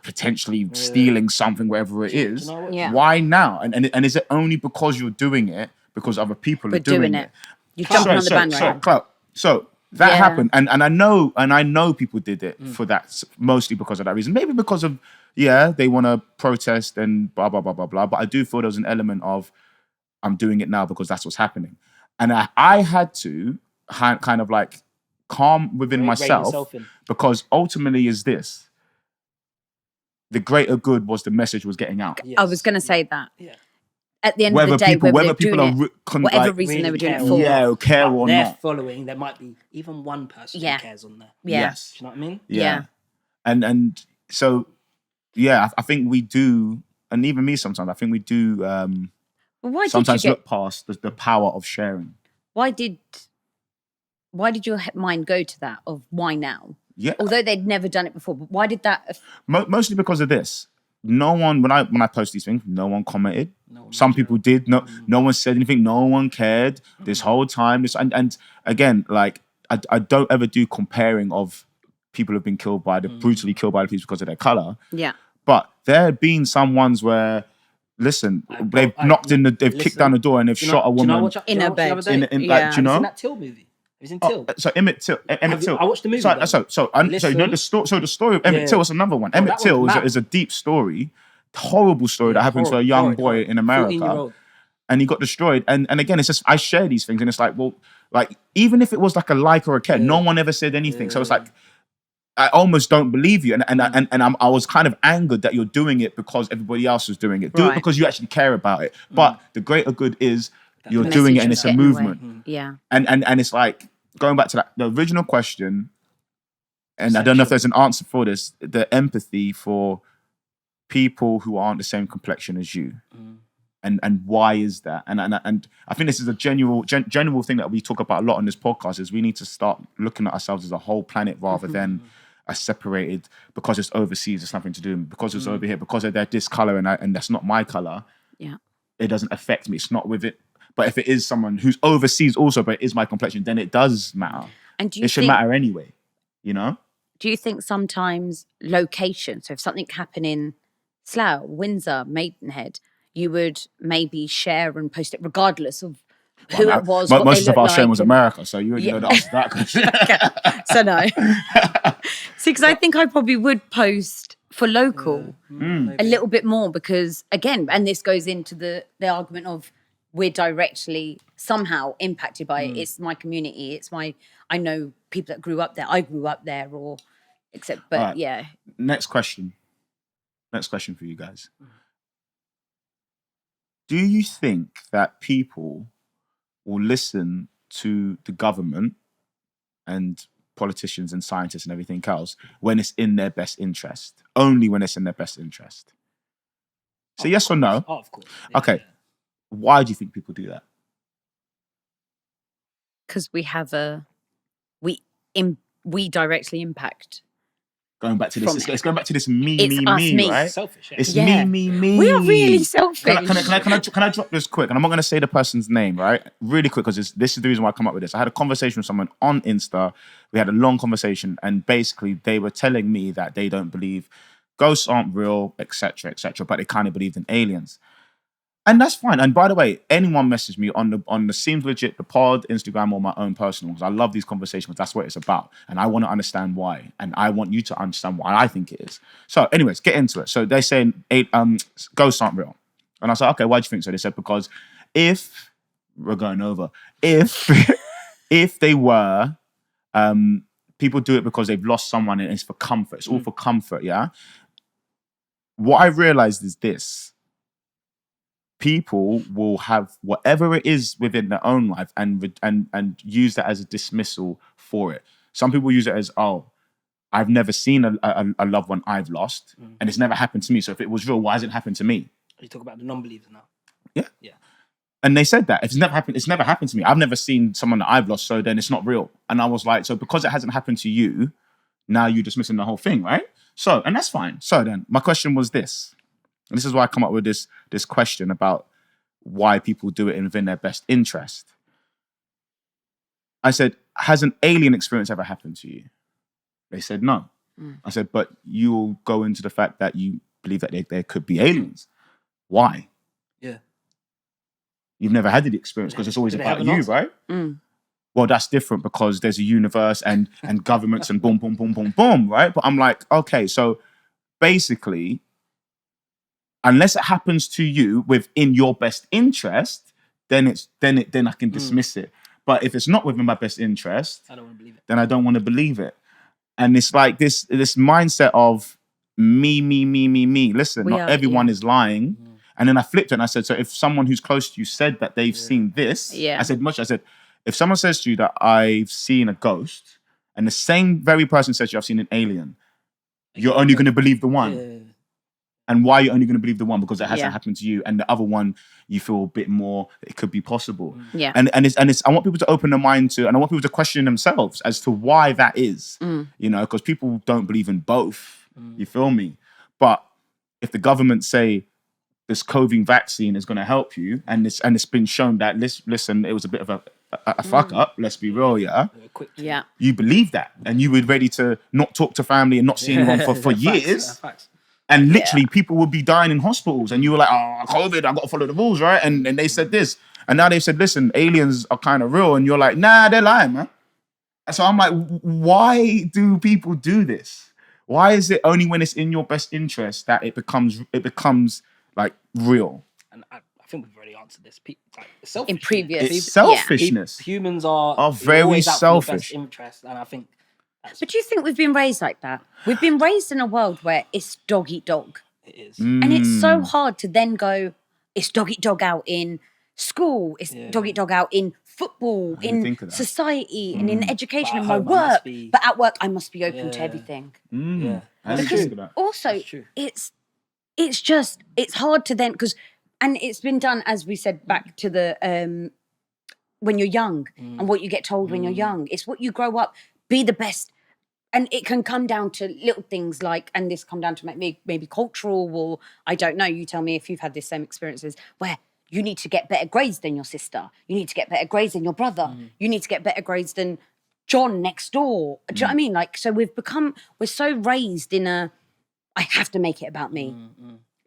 potentially stealing something, whatever it is. Why now? And is it only because you're doing it because other people are doing it? You're jumping on the bandwagon. So That happened, and I know people did it for that, mostly because of that reason. Maybe because of they want to protest and blah blah blah blah blah. But I do feel there was an element of I'm doing it now because that's what's happening, and I had to kind of like calm within myself because ultimately is this the greater good was the message was getting out. I was going to say that. Yeah. At the end of the day, whether people are whatever reason they were doing it for, care or not. Following, there might be even one person who cares on there. Yes, do you know what I mean? Yeah. And so I think we do, and even me sometimes. I think we do. Sometimes look past the power of sharing. Why did your mind go to that of why now? Yeah. Although they'd never done it before, but why did that? Mostly because of this. No one, when I post these things, no one commented. Some people did. No one said anything. No one cared this whole time. And again, like I don't ever do comparing of people who've been brutally killed by the police because of their color. Yeah. But there have been some ones where, listen, they've kicked down the door and they've shot a woman in her bed. Do you know? Have you seen that Till movie? Have you seen Till? So Emmett Till. I watched the movie. So the story of Emmett Till was another one. Emmett Till is a deep story, horrible story that happened to a young boy in America, and he got destroyed. And again, it's just I share these things, and it's like, well, like even if it was like a like or a care, no one ever said anything. So it's like I almost don't believe you, and I was kind of angered that you're doing it because everybody else was doing it. Do it because you actually care about it. But the greater good is you're doing it, and it's a movement. Yeah, and it's like. Going back to the original question, and I don't know if there's an answer for this, the empathy for people who aren't the same complexion as you. And why is that? And I think this is a general thing that we talk about a lot on this podcast is we need to start looking at ourselves as a whole planet rather than a separated, because it's overseas, it's nothing to do, because it's over here, because they're this color and that's not my color. Yeah. It doesn't affect me. It's not with it. But if it is someone who's overseas also, but it is my complexion, then it does matter. And it should matter anyway, you know? Do you think sometimes location, so if something happened in Slough, Windsor, Maidenhead, you would maybe share and post it regardless of who it was, most of our sharing was America, so you already know the answer to that question. So no. See, because I think I probably would post for local a little bit more because, again, and this goes into the argument of we're directly somehow impacted by it. It's my community. I know people that grew up there. I grew up there but Next question for you guys. Do you think that people will listen to the government and politicians and scientists and everything else when it's in their best interest? Only when it's in their best interest? So yes or no? Oh, of course. Yeah, okay. Yeah. Why do you think people do that? Because we directly impact. Going back to this, it's going back to this me, right? Selfish. Yeah. It's me. We are really selfish. Can I drop this quick? And I'm not going to say the person's name, right? Really quick, because this is the reason why I come up with this. I had a conversation with someone on Insta. We had a long conversation, and basically they were telling me that they don't believe ghosts aren't real, etc., but they kind of believed in aliens. And that's fine. And by the way, anyone message me on the Seems Legit, the pod, Instagram, or my own personal, because I love these conversations. That's what it's about. And I want to understand why. And I want you to understand why I think it is. So anyways, get into it. So they're saying ghosts aren't real. And I was like, okay, why do you think so? They said, because if they were, people do it because they've lost someone and it's for comfort. It's all for comfort, yeah? What I realized is this. People will have whatever it is within their own life and use that as a dismissal for it. Some people use it as, oh, I've never seen a loved one I've lost, and it's never happened to me. So if it was real, why hasn't it happened to me? You talk about the non-believers now. Yeah. And they said that if it's never happened to me. I've never seen someone that I've lost, so then it's not real. And I was like, so because it hasn't happened to you, now you're dismissing the whole thing, right? So, and that's fine. So then my question was this. And this is why I come up with this question about why people do it within their best interest. I said, has an alien experience ever happened to you? They said no. I said, but you'll go into the fact that you believe that there could be aliens. Why? Yeah. You've never had the experience because it's always about you, right? well, that's different because there's a universe and governments and boom, boom, boom, boom, boom, right? But I'm like, okay, so basically, unless it happens to you within your best interest, then I can dismiss it. But if it's not within my best interest, I don't want to believe it. Then I don't want to believe it. And it's like this mindset of me. Listen, not everyone is lying. And then I flipped it and I said, so if someone who's close to you said that they've seen this, I said, if someone says to you that I've seen a ghost, and the same very person says to you, I've seen an alien, you're only going to believe the one. Yeah. And why are you only going to believe the one? Because it hasn't happened to you. And the other one, you feel a bit more, it could be possible. Yeah. And it's I want people to open their mind to, and I want people to question themselves as to why that is. You know, because people don't believe in both. You feel me? But if the government say this COVID vaccine is going to help you, and it's been shown that, listen, it was a bit of a fuck up, let's be real, you believe that. And you were ready to not talk to family and not see anyone for years. Facts. And literally, people would be dying in hospitals, and you were like, "Oh, COVID! I got to follow the rules, right?" And they said this, and now they said, "Listen, aliens are kind of real," and you're like, "Nah, they're lying, man." And so I'm like, why do people do this? Why is it only when it's in your best interest that it becomes like real? And I think we've already answered this. Like, selfish. In previous, it's selfishness. Humans are very always out selfish. for the best interest, and I think. But do you think we've been raised like that? We've been raised in a world where it's dog eat dog. It is. And it's so hard to then go, it's dog eat dog out in school, it's dog eat dog out in football, in society, and in education, and my work. But at work, I must be open to everything. Yeah. Because also, it's hard to then, because, and it's been done, as we said, back to the, when you're young and what you get told when you're young. It's what you grow up, be the best. And it can come down to little things like, and this come down to maybe cultural, or I don't know, you tell me if you've had the same experiences, where you need to get better grades than your sister. You need to get better grades than your brother. You need to get better grades than John next door. Do you know what I mean? Like, so we're so raised in I have to make it about me.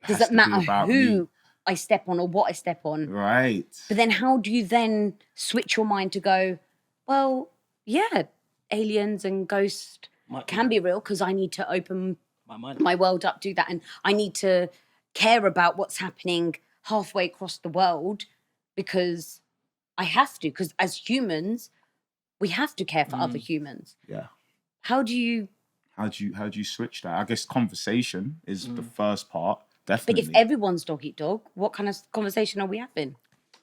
Does it matter who I step on or what I step on? Right. But then how do you then switch your mind to go, well, yeah, aliens and ghosts can be real, because I need to open my world up, do that. And I need to care about what's happening halfway across the world, because I have to, because as humans, we have to care for other humans. Yeah. How do you switch that? I guess conversation is the first part, definitely. But if everyone's dog eat dog, what kind of conversation are we having?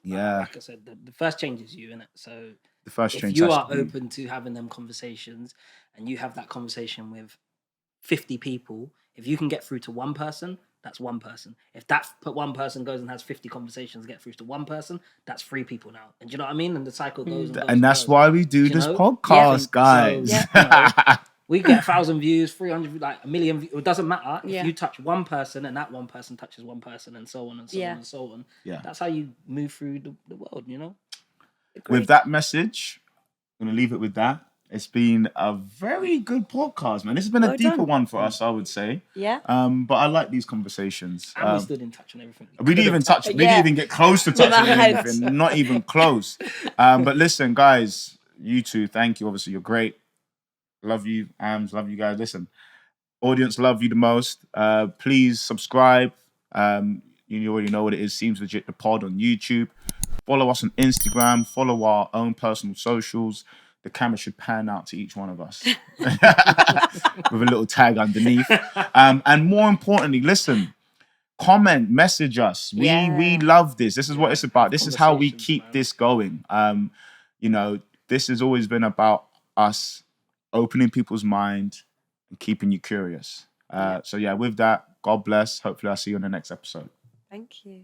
Yeah. Like I said, the first change is you, innit? So the first change. If you are open to having them conversations, and you have that conversation with 50 people, if you can get through to one person, that's one person. If that one person goes and has 50 conversations to get through to one person, that's 3 people now. And do you know what I mean? And the cycle goes and goes. And that's why we do this podcast, guys. So, we get 1,000 views, 300, like 1 million views. It doesn't matter. If you touch one person and that one person touches one person, and so on and so on and so on. Yeah. That's how you move through the world, you know? Agreed. With that message, I'm going to leave it with that. It's been a very good podcast, man. This has been a deeper one for us, I would say. Yeah. But I like these conversations. And we stood in touch on everything. We didn't even touch. We didn't even get close to touching anything. Not even close. But listen, guys, you two, thank you. Obviously, you're great. Love you, Ams. Love you guys. Listen, audience, love you the most. Please subscribe. You already know what it is. Seems Legit, the pod on YouTube. Follow us on Instagram. Follow our own personal socials. The camera should pan out to each one of us with a little tag underneath. And more importantly, listen, comment, message us. We love this. This is what it's about. This is how we keep this going. This has always been about us opening people's mind and keeping you curious. So with that, God bless. Hopefully I'll see you on the next episode. Thank you.